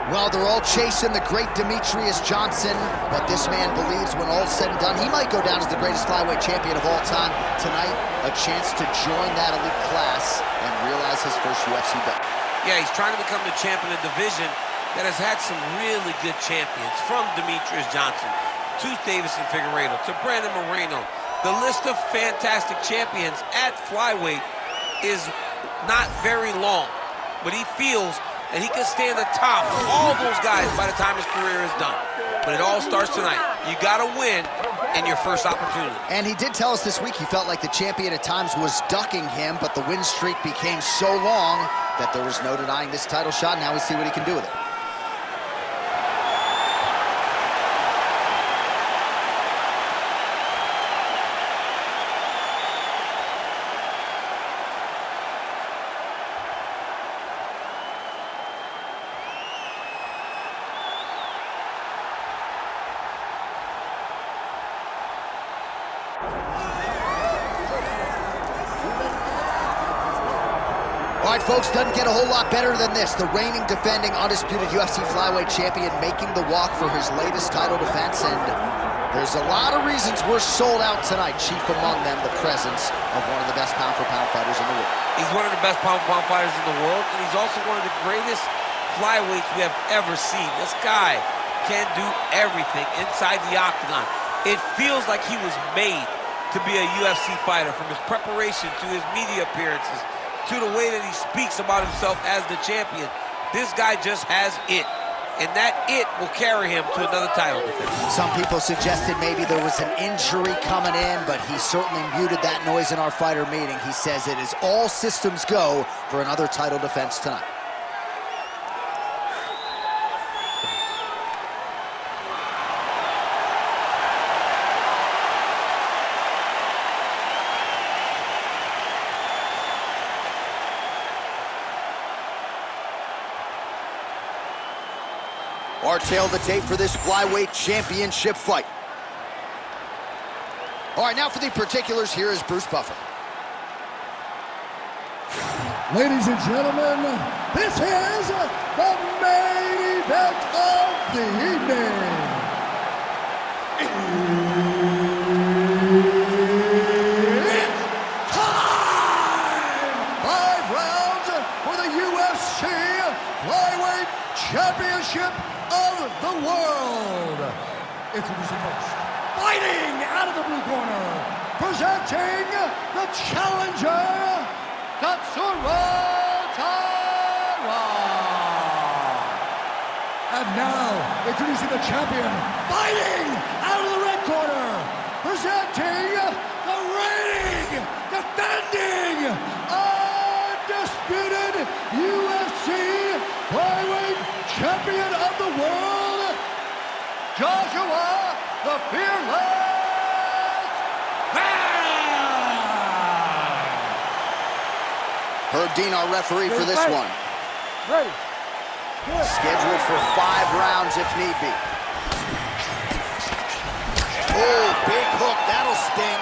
Well, they're all chasing the great Demetrius Johnson, but this man believes when all's said and done, he might go down as the greatest flyweight champion of all time. Tonight, a chance to join that elite class and realize his first UFC belt. Yeah, he's trying to become the champion of the division that has had some really good champions, from Demetrius Johnson to Davison Figueiredo to Brandon Moreno. The list of fantastic champions at flyweight is not very long, but he feels that he can stand atop all those guys by the time his career is done. But it all starts tonight. You gotta win in your first opportunity. And he did tell us this week he felt like the champion at times was ducking him, but the win streak became so long that there was no denying this title shot. Now we see what he can do with it. All right, folks, doesn't get a whole lot better than this. The reigning, defending, undisputed UFC flyweight champion making the walk for his latest title defense, and there's a lot of reasons we're sold out tonight, chief among them the presence of one of the best pound-for-pound fighters in the world. He's one of the best pound-for-pound fighters in the world, and he's also one of the greatest flyweights we have ever seen. This guy can do everything inside the octagon. It feels like he was made to be a UFC fighter, from his preparation to his media appearances, to the way that he speaks about himself as the champion. This guy just has it, and that it will carry him to another title defense. Some people suggested maybe there was an injury coming in, but he certainly muted that noise in our fighter meeting. He says it is all systems go for another title defense tonight. Our tail of the tape for this flyweight championship fight. All right, now for the particulars, here is Bruce Buffer. Ladies and gentlemen, this is the main event of the evening. It's time! 5 rounds for the UFC Flyweight Championship of the world. Introducing first, fighting out of the blue corner, presenting the challenger, Tatsuro Taira. And now, introducing the champion, fighting out of the red corner, presenting the reigning, defending, undisputed UFC Flyweight Champion of the world, Joshua the Fearless Man! Herb Dean, our referee for this one. Ready. Scheduled for 5 rounds if need be. Oh, big hook, that'll sting.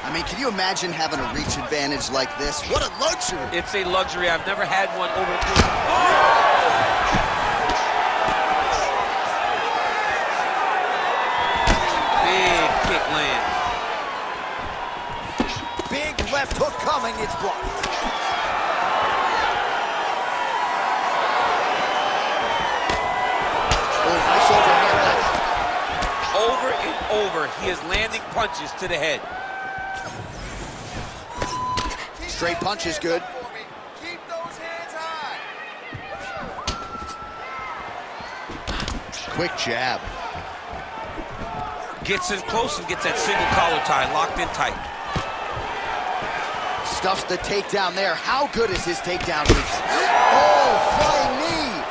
I mean, can you imagine having a reach advantage like this? What a luxury. It's a luxury. I've never had one over the Big kick lands. Big left hook coming, it's blocked. Oh, nice overhand left. Over and over, he is landing punches to the head. Straight punch is good. Keep those hands high. Quick jab. Gets in close and gets that single collar tie locked in tight. Stuffs the takedown there. How good is his takedown reach? Oh, flying knee.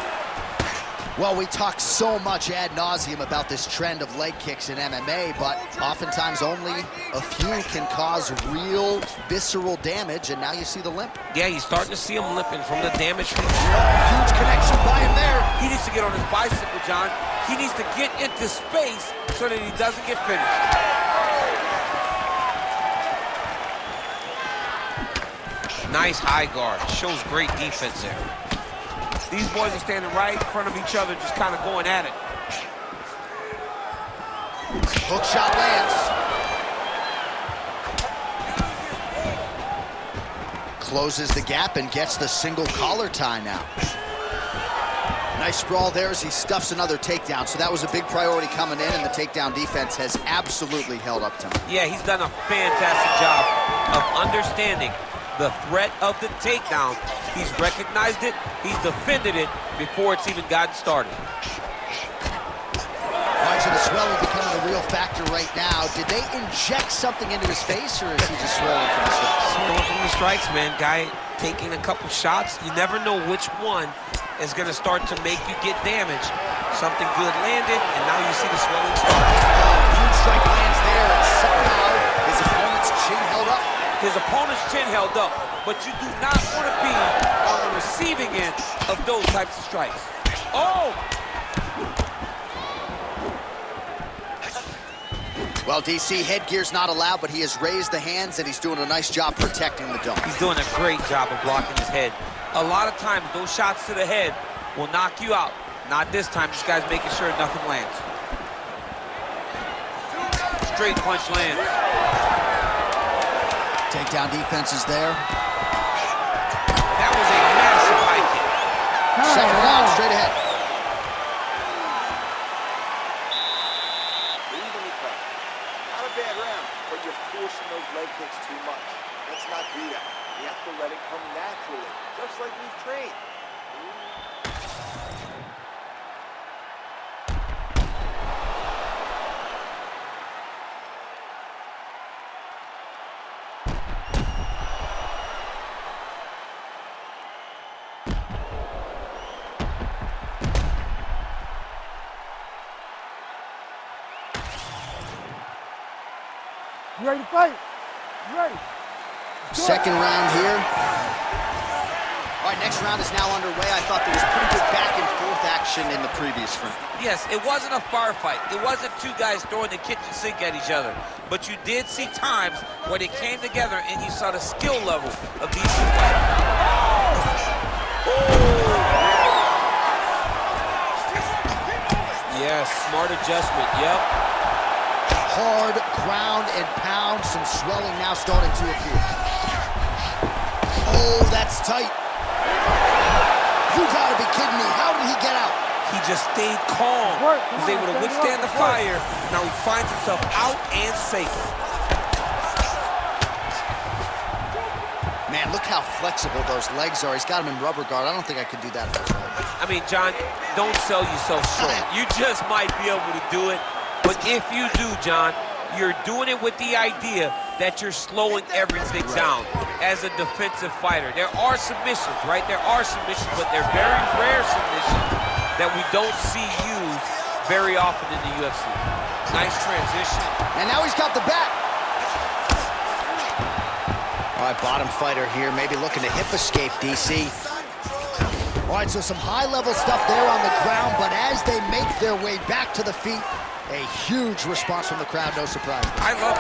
Well, we talk so much ad nauseum about this trend of leg kicks in MMA, but oftentimes only a few can cause real visceral damage, and now you see the limp. Yeah, you're starting to see him limping from the damage from Huge connection by him there. He needs to get on his bicycle, John. He needs to get into space so that he doesn't get finished. Nice high guard. Shows great defense there. These boys are standing right in front of each other, just kind of going at it. Hook shot lands. Closes the gap and gets the single collar tie now. Nice sprawl there as he stuffs another takedown. So that was a big priority coming in, and the takedown defense has absolutely held up to him. Yeah, he's done a fantastic job of understanding the threat of the takedown. He's recognized it, he's defended it before it's even gotten started. Watching the swelling becoming a real factor right now. Did they inject something into his face, or is he just swelling from the strikes? Swelling from the strikes, man. Guy taking a couple shots. You never know which one is going to start to make you get damaged. Something good landed, and now you see the swelling start. Huge strike lands there, and somehow his opponent's chin held up. His opponent's chin held up, but you do not want to be on the receiving end of those types of strikes. Oh! Well, DC, headgear's not allowed, but he has raised the hands, and he's doing a nice job protecting the dome. He's doing a great job of blocking his head. A lot of times, those shots to the head will knock you out. Not this time. This guy's making sure nothing lands. Straight punch lands. Takedown defense is there. That was a massive high kick. Second round, straight ahead. Not a bad round, but you're forcing those leg kicks too much. Let's not do that. You have to let it come naturally, just like we've trained. You ready to fight? You ready? Second round here. All right, next round is now underway. I thought there was pretty good back and forth action in the previous round. Yes, it wasn't a firefight. It wasn't two guys throwing the kitchen sink at each other. But you did see times where they came together and you saw the skill level of these two fighters. Yes, smart adjustment, yep. Hard ground and pound. Some swelling now starting to appear. Oh, that's tight. You gotta be kidding me. How did he get out? He just stayed calm. He was able to withstand the fire. Now he finds himself out and safe. Man, look how flexible those legs are. He's got him in rubber guard. I don't think I could do that myself. I mean, John, don't sell yourself short. You just might be able to do it. But if you do, John, you're doing it with the idea that you're slowing everything down as a defensive fighter. There are submissions, right? There are submissions, but they're very rare submissions that we don't see used very often in the UFC. Nice transition. And now he's got the back. All right, bottom fighter here, maybe looking to hip escape, DC. All right, so some high-level stuff there on the ground, but as they make their way back to the feet, a huge response from the crowd, no surprise. I love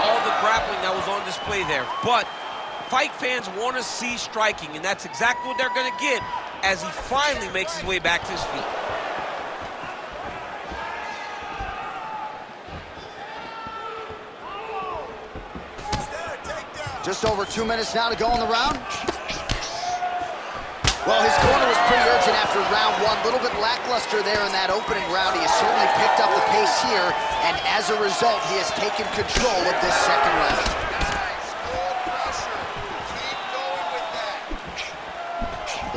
all the grappling that was on display there. But fight fans want to see striking, and that's exactly what they're going to get as he finally makes his way back to his feet. Just over 2 minutes now to go in the round. Well, his corner was pretty urgent after round one. A little bit lackluster there in that opening round. He has certainly picked up the pace here, and as a result, he has taken control of this second round.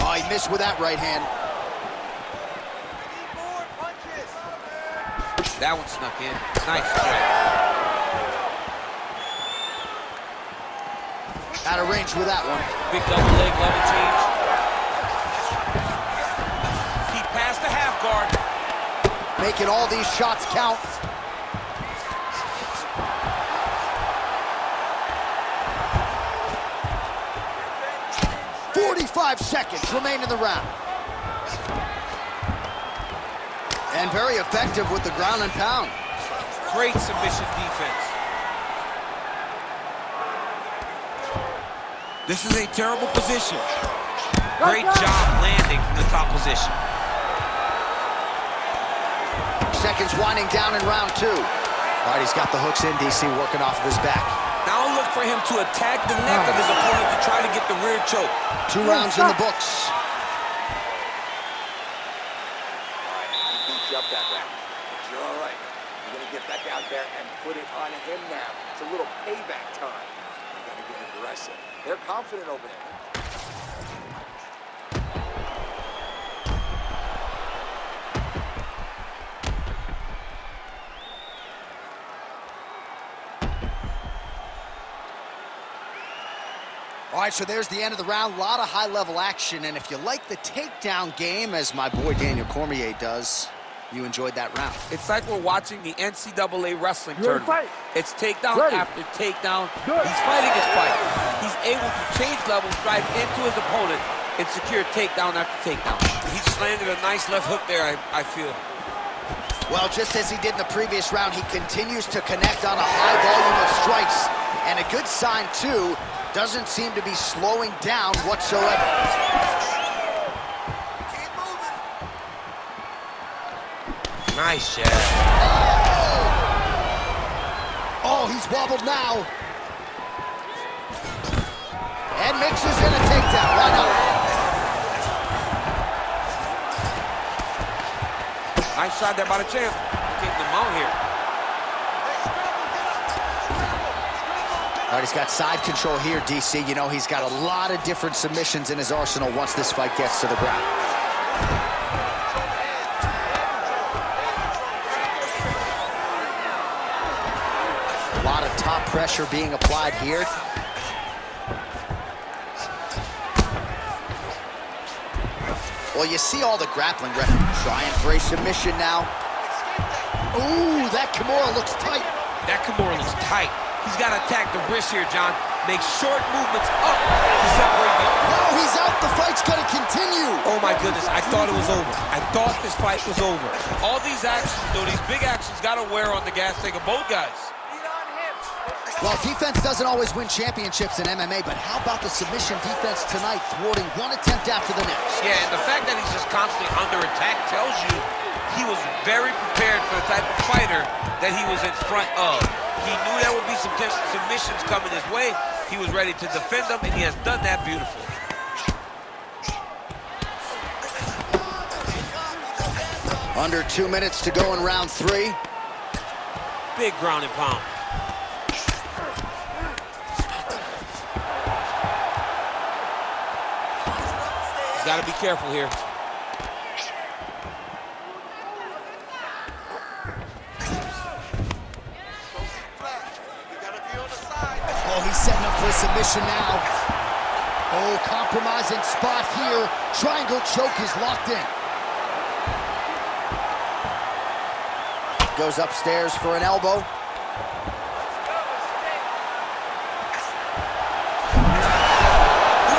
Oh, he missed with that right hand. That one snuck in. Nice strike. Out of range with that one. Big double leg level change. Keep past the half guard. Making all these shots count. "45 seconds remain in the round." And very effective with the ground and pound. Great submission defense. This is a terrible position. Great job landing from the top position. Seconds winding down in round 2. All right, he's got the hooks in, DC, working off of his back. Now look for him to attack the neck of his opponent to try to get the rear choke. 2 rounds in the books. All right, he beat you up that round, but you're all right. You're gonna get back out there and put it on him now. It's a little payback time. You gotta get aggressive. They're confident over there. All right, so there's the end of the round. A lot of high-level action, and if you like the takedown game, as my boy Daniel Cormier does, you enjoyed that round. It's like we're watching the NCAA wrestling tournament. It's takedown after takedown. He's fighting his fight. He's able to change levels, drive into his opponent, and secure takedown after takedown. He just landed a nice left hook there, I feel. Well, just as he did in the previous round, he continues to connect on a high volume of strikes, and a good sign, too, doesn't seem to be slowing down whatsoever. Keep moving. Nice jab. Oh, he's wobbled now. And mixes in a takedown. Why not? Nice shot there by the champ. Taking him out here. All right, he's got side control here, DC. You know, he's got a lot of different submissions in his arsenal once this fight gets to the ground. A lot of top pressure being applied here. Well, you see all the grappling referees trying for a submission now. Ooh, that Kimura looks tight. That Kimura looks tight. He's got to attack the wrist here, John. Make short movements up to separate the... No, he's out. The fight's going to continue. Oh, my goodness. I thought it was over. I thought this fight was over. All these actions, though, these big actions, got to wear on the gas tank of both guys. Well, defense doesn't always win championships in MMA, but how about the submission defense tonight, thwarting one attempt after the next? Yeah, and the fact that he's just constantly under attack tells you he was very prepared for the type of fighter that he was in front of. He knew there would be some submissions coming his way. He was ready to defend them, and he has done that beautifully. Under 2 minutes to go in round 3. Big ground and pound. He's got to be careful here. Setting up for a submission now. Oh, compromising spot here. Triangle choke is locked in. Goes upstairs for an elbow. Look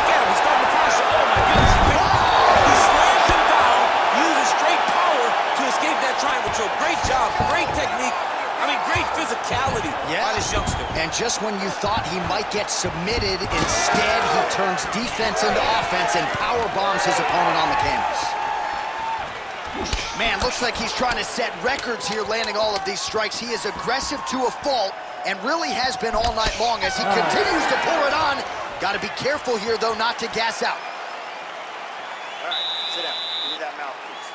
at him, he's starting to finish it. Oh my goodness, he slams him down, uses straight power to escape that triangle choke. Great job, great technique. I mean, great physicality by this youngster. And just when you thought he might get submitted, instead he turns defense into offense and power bombs his opponent on the canvas. Man, looks like he's trying to set records here, landing all of these strikes. He is aggressive to a fault and really has been all night long as he continues to pour it on. Got to be careful here, though, not to gas out. All right, sit down. Give me that mouthpiece.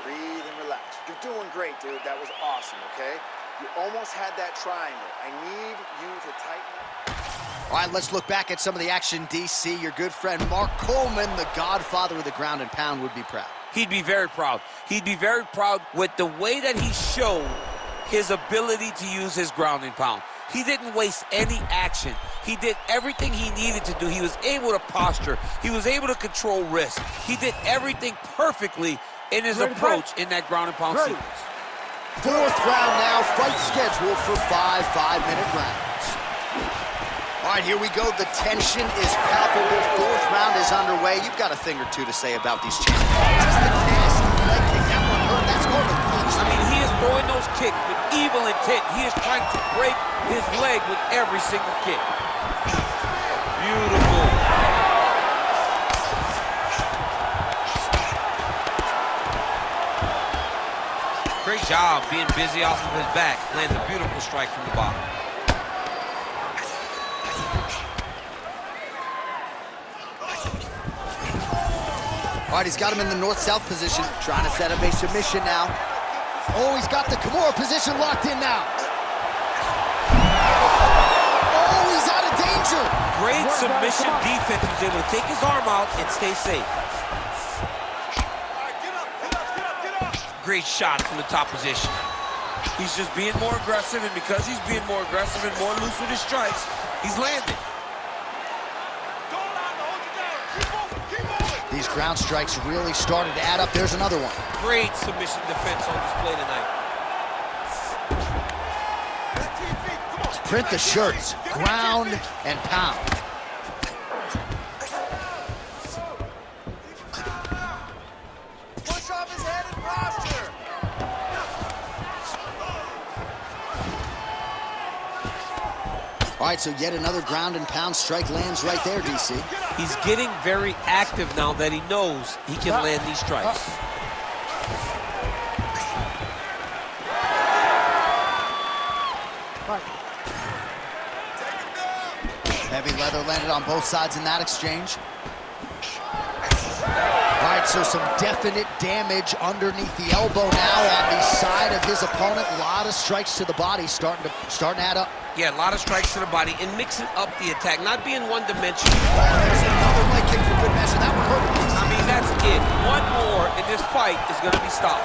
Breathe and relax. You're doing great, dude. That was awesome, okay? You almost had that triangle. I need you to tighten up. All right, let's look back at some of the action, DC. Your good friend Mark Coleman, the godfather of the ground and pound, would be proud. He'd be very proud. He'd be very proud with the way that he showed his ability to use his ground and pound. He didn't waste any action. He did everything he needed to do. He was able to posture. He was able to control risk. He did everything perfectly in his approach in that ground and pound sequence. 4th round now, fight scheduled for 5 5-minute rounds. All right, here we go. The tension is palpable. 4th round is underway. You've got a thing or two to say about these champions. Just the nasty leg kick. That one hurt. That's going to punch. I mean, he is throwing those kicks with evil intent. He is trying to break his leg with every single kick. Beautiful. job being busy off of his back. Lands a beautiful strike from the bottom. All right, he's got him in the north-south position, trying to set up a submission now. Oh, he's got the Kimura position locked in now. Oh, he's out of danger. Great submission defense. He was able to take his arm out and stay safe. Great shot from the top position. He's just being more aggressive, and because he's being more aggressive and more loose with his strikes, he's landing. These ground strikes really started to add up. There's another one. Great submission defense on display tonight. Print the shirts, ground and pound. Push off his head and posture. All right, so yet another ground and pound strike lands right there, DC. He's getting very active now that he knows he can land these strikes. Heavy leather landed on both sides in that exchange. All right, so some definite damage underneath the elbow now on the side of his opponent. A lot of strikes to the body starting to add up. Yeah, a lot of strikes to the body and mixing up the attack, not being one-dimensional. Oh, there's another leg kick for good measure. That one hurt. I mean, that's it. One more, and this fight is going to be stopped.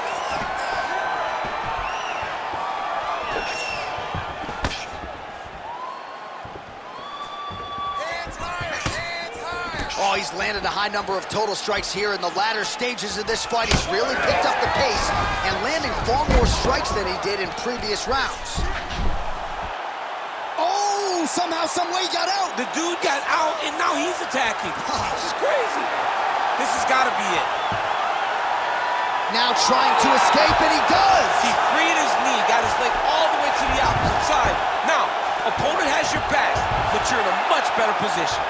Oh, he's landed a high number of total strikes here in the latter stages of this fight. He's really picked up the pace and landing far more strikes than he did in previous rounds. Oh, somehow, some way he got out. The dude got out, and now he's attacking. This is crazy. This has got to be it. Now trying to escape, and he does. He freed his knee, got his leg all the way to the opposite side. Now, opponent has your back, but you're in a much better position.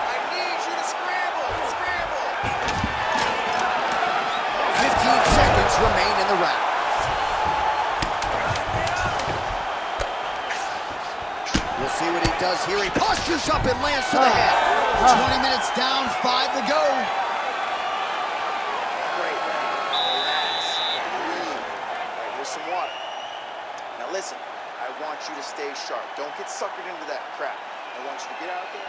I need you to scramble. 15 seconds remain in the round. We'll see what he does here. He postures up and lands to the head. 20 minutes down, 5 to go. Great. Relax. Breathe. All right, here's some water. Now listen, I want you to stay sharp. Don't get suckered into that crap. I want you to get out there.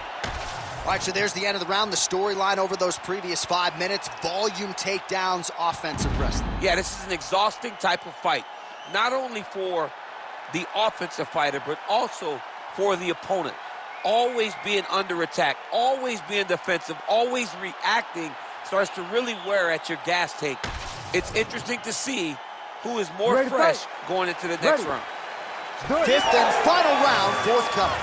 All right, so there's the end of the round. The storyline over those previous 5 minutes. Volume takedowns, offensive wrestling. Yeah, this is an exhausting type of fight. Not only for the offensive fighter, but also for the opponent. Always being under attack, always being defensive, always reacting starts to really wear at your gas tank. It's interesting to see who is more fresh going into the next round. Fifth and final round, forthcoming.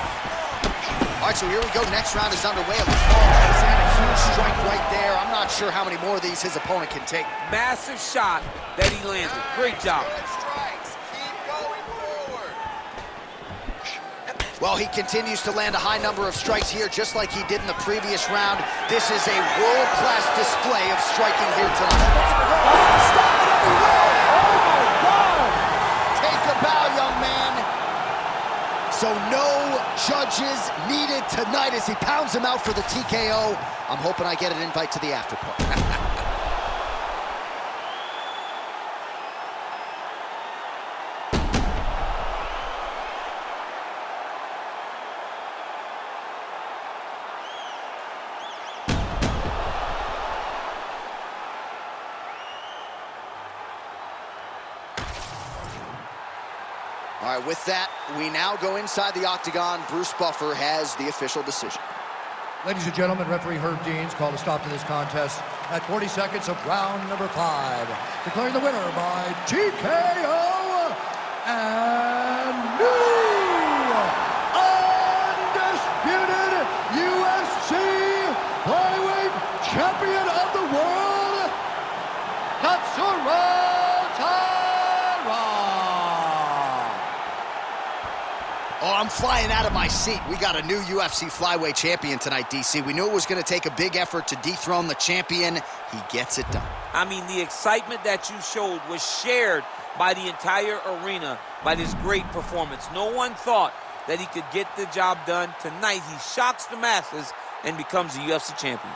All right, so here we go. Next round is underway. He's had a huge strike right there. I'm not sure how many more of these his opponent can take. Massive shot that he landed. Great job. Strikes. Keep going forward. Well, he continues to land a high number of strikes here, just like he did in the previous round. This is a world-class display of striking here tonight. Take a bow, young man. So no judges needed tonight as he pounds him out for the TKO. I'm hoping I get an invite to the after party. All right, with that, we now go inside the octagon. Bruce Buffer has the official decision. Ladies and gentlemen, referee Herb Deans called a stop to this contest at 40 seconds of round number 5, declaring the winner by TKO and new undisputed UFC Flyweight champion of the world, Tatsuro Taira. Oh, I'm flying out of my seat. We got a new UFC flyweight champion tonight, DC. We knew it was going to take a big effort to dethrone the champion. He gets it done. I mean, the excitement that you showed was shared by the entire arena by this great performance. No one thought that he could get the job done. Tonight, he shocks the masses and becomes the UFC champion.